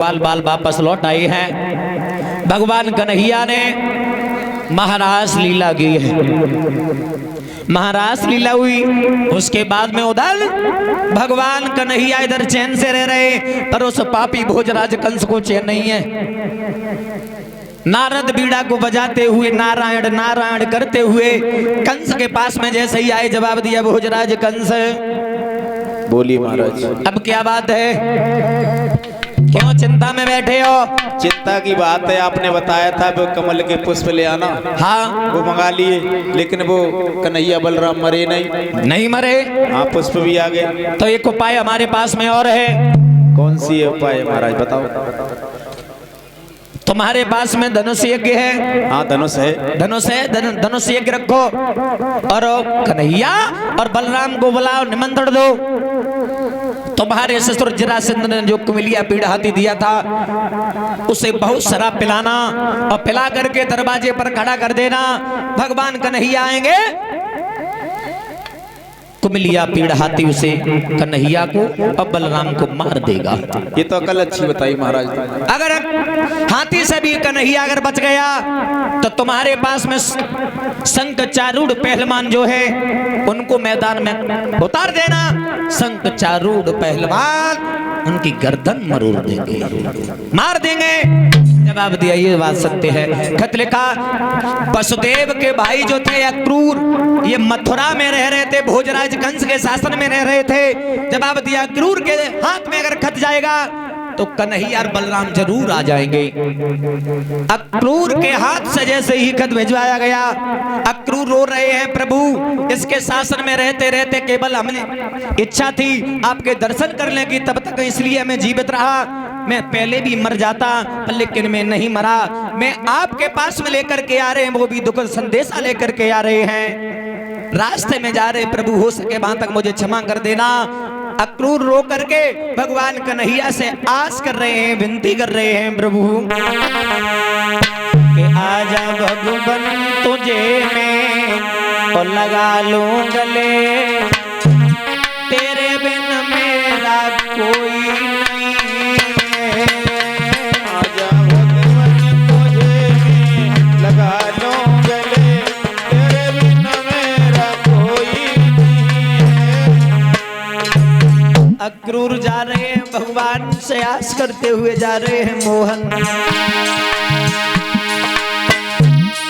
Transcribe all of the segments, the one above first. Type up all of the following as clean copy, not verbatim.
बाल बाल वापस लौट आई हैं। भगवान कन्हैया ने महारास लीला की है। महारास लीला हुई, उसके बाद में उधर भगवान कन्हैया इधर चैन से रह रहे, पर उस पापी भोजराज कंस को चैन नहीं है। नारद बीड़ा को बजाते हुए नारायण नारायण करते हुए कंस के पास में जैसे ही आए, जवाब दिया भोजराज कंस। बोलिए महाराज। अब क्या बात है, क्यों चिंता में बैठे हो? चिंता की बात है, आपने बताया था वो कमल के पुष्प ले आना। हाँ, वो मंगा लिए, लेकिन वो कन्हैया बलराम मरे नहीं मरे। हाँ, पुष्प भी आ गए। तो एक उपाय हमारे पास में और है। कौन सी उपाय है महाराज, बताओ। तुम्हारे पास में धनुष यज्ञ है। हाँ, धनुष है। धनुष यज्ञ रखो और कन्हैया और बलराम को बुलाओ, निमंत्रण दो। तुम्हारे ससुर जरासंध ने जो कुमिलिया पीड़ हाथी दिया था, उसे बहुत शराब पिलाना और पिला करके दरवाजे पर खड़ा कर देना। भगवान कन्हैया आएंगे, कुमिलिया पीड़ हाथी उसे कन्हैया को और बलराम को मार देगा। ये तो अकल अच्छी बताई महाराज। अगर हाथी से भी कन्हैया अगर बच गया तो तुम्हारे पास में शंख चारूढ़ पहलवान जो है उनको मैदान में उतार देना। शंख चारूढ़ पहलवान उनकी गर्दन मरोड़ देंगे, मार देंगे। जवाब दिया, ये बात सत्य है। खत लिखा, वसुदेव के भाई जो थे अक्रूर, ये मथुरा में रह रहे थे, भोजराज कंस के शासन में रह रहे थे। जवाब दिया, अक्रूर के हाथ में अगर खत जाएगा तो कन्हैया और बलराम जरूर आ जाएंगे। अक्रूर के हाथ से जैसे ही खत भिजवाया गया, अक्रूर रो रहे हैं, प्रभु इसके शासन में रहते रहते केवल हमने इच्छा थी आपके दर्शन करने की, तब तक इसलिए मैं जीवित रहा। मैं पहले भी मर जाता, लेकिन मैं नहीं मरा। मैं आपके पास में लेकर के आ रहे हैं, वो भी दुख संदेशा लेकर के आ रहे हैं। रास्ते में जा रहे प्रभु, हो सके वहां तक मुझे क्षमा कर देना। अक्रूर रो करके भगवान कन्हैया से आस कर रहे हैं, विनती कर रहे हैं, प्रभु कि आजा भगवान तुझे मैं और लगा लूं गले, तेरे बिन मेरा कोई नहीं है। आजा भगवान तुझे मैं लगा लूं गले, तेरे बिन मेरा कोई नहीं है। अक्रूर जा रहे हैं, भगवान से आस करते हुए जा रहे हैं। मोहन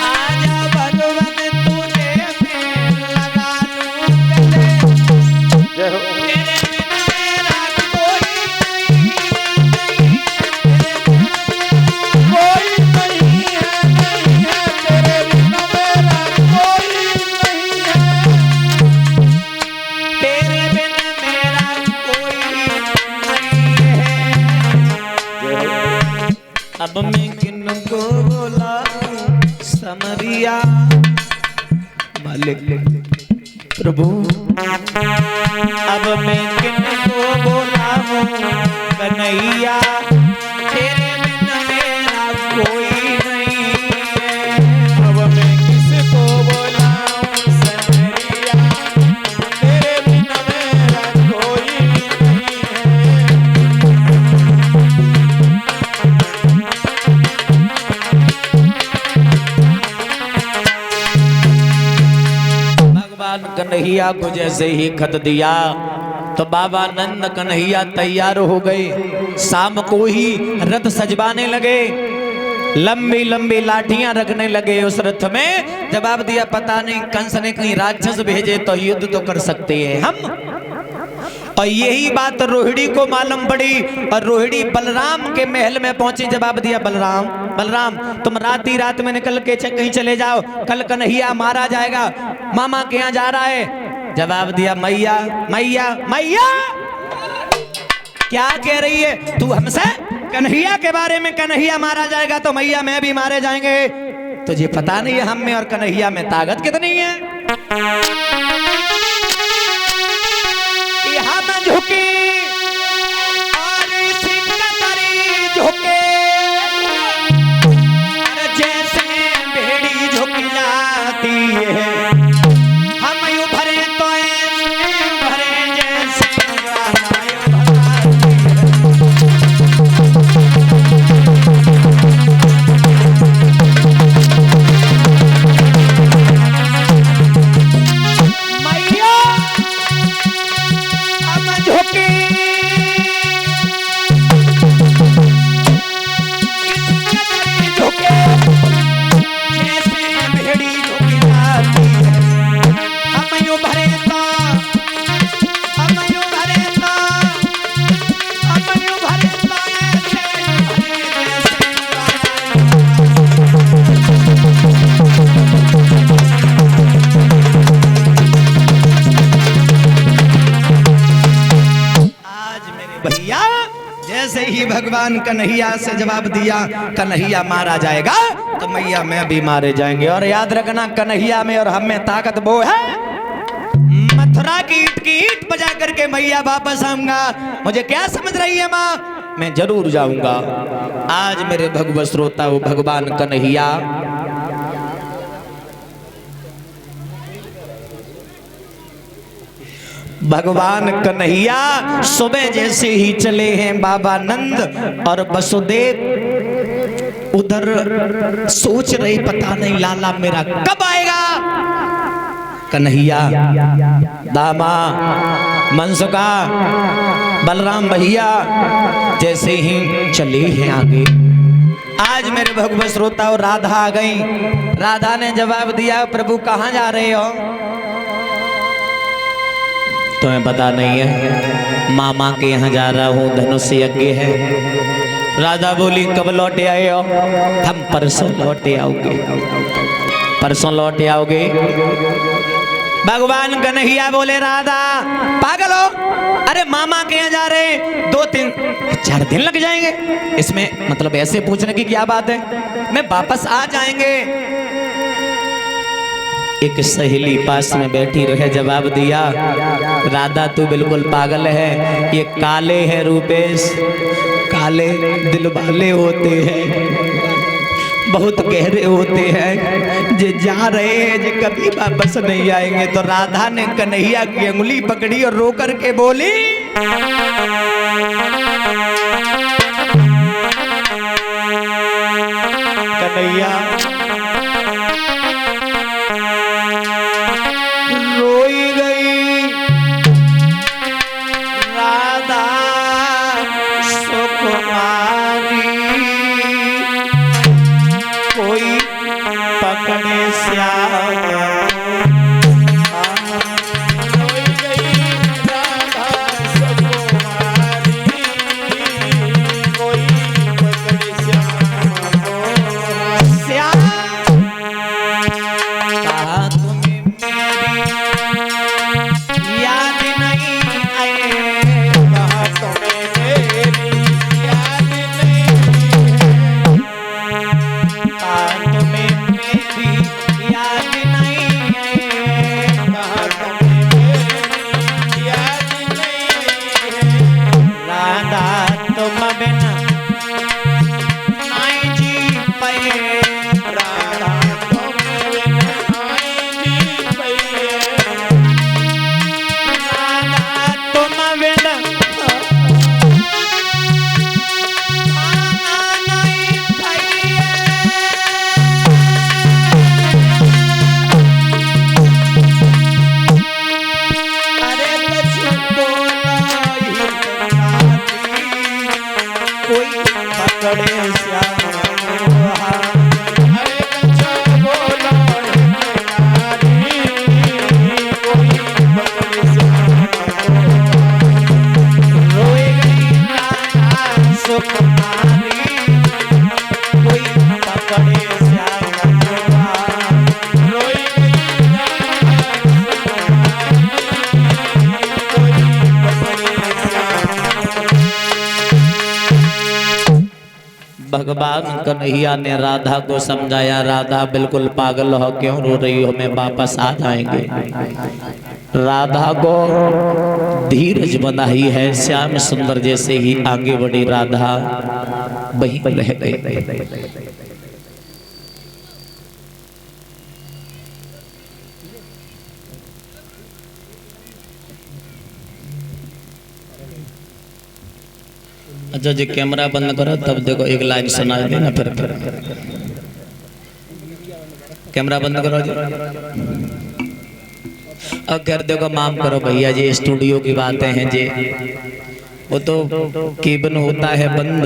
आजा भगवान तुझे मैं लगा लूं गले, जय हो। तेरे बिन मेरा कोई नहीं है, तेरे बिन मेरा कोई नहीं है। तेरे बिन मेरा कोई नहीं है। अब मैं किनको बुलाऊं समरिया, मालिक प्रभु अब मैं किनको बुलाऊं कन्हैया, तेरे बिन मेरा कोई नहीं है। अब मैं किसको बुलाऊं सनरिया, तेरे बिन मेरा कोई नहीं भगवान कन्हैया को जैसे ही खत दिया तो बाबा नंद कन्हैया तैयार हो गए। शाम को ही रथ सजवाने लगे, लंबी लंबी लाठियां रखने लगे उस रथ में। जवाब दिया, पता नहीं कंस ने कहीं राक्षस भेजे तो युद्ध तो कर सकते हैं हम। और यही बात रोहिणी को मालूम पड़ी और रोहिणी बलराम के महल में पहुंची। जवाब दिया, बलराम बलराम तुम रात में निकल के कहीं चले जाओ, कल कन्हैया मारा जाएगा, मामा के यहाँ जा रहा है। जवाब दिया, मैया मैया मैया क्या कह रही है तू हमसे? कन्हैया के बारे में, कन्हैया मारा जाएगा तो मैया मैं भी मारे जाएंगे। तुझे पता नहीं है हम में और कन्हैया में ताकत कितनी है। हम झुके और सिकंदरी झुके, जैसे भेड़ी झुक जाती है, हम यूं भरे तो ऐसे भरे जैसे भगवान कन्हैया से जवाब दिया, कन्हैया मारा जाएगा तो मैया मैं भी मारे जाएंगे। और याद रखना, कन्हैया में और हम में ताकत वो है, मथुरा की ईंट बजा करके मैया वापस आऊंगा। मुझे क्या समझ रही है माँ? मैं जरूर जाऊंगा। आज मेरे भगवत श्रोता वो भगवान कन्हैया भगवान कन्हैया सुबह जैसे ही चले हैं बाबा नंद और वसुदेव उधर सोच रहे, पता नहीं लाला मेरा कब आएगा। कन्हैया, दामा, मनसुका, बलराम भैया जैसे ही चले हैं आगे। आज मेरे भगवत श्रोता और राधा आ गई। राधा ने जवाब दिया, प्रभु कहाँ जा रहे हो? तुम्हें पता नहीं है? मामा के यहाँ जा रहा हूँ, धनुष यज्ञ है। राधा बोली, कब लौटे आए हो? हम परसों लौटे आओगे। परसों लौटे आओगे? भगवान कन्हैया बोले, राधा पागल हो? अरे मामा के यहाँ जा रहे, 2-3-4 दिन लग जाएंगे। इसमें मतलब ऐसे पूछने की क्या बात है? मैं वापस आ जाएंगे। एक सहेली पास में बैठी रहे, जवाब दिया, राधा तू बिल्कुल पागल है। ये काले हैं रूपेश, काले दिल वाले होते हैं, बहुत गहरे होते हैं, जे जा रहे हैं जे कभी वापस नहीं आएंगे। तो राधा ने कन्हैया की अंगुली पकड़ी और रो करके बोली, कन्हैया रोई गई राधा सुकुमारी, कोई पकड़े श्याम। भगवान कन्हैया ने राधा को समझाया, राधा बिल्कुल पागल हो, क्यों रो रही हो, मैं वापस आ जाएंगे। राधा को धीरज बनाई है। श्याम सुंदर जैसे ही आगे बढ़ी, राधा वहीं रह गई। अच्छा जी, कैमरा बंद करो, तब देखो एक लाइन सुना देना। फिर कैमरा बंद करो जी। अब कर देखो, माफ करो भैया जी, स्टूडियो की बातें हैं जी, वो तो केबन होता है बंद।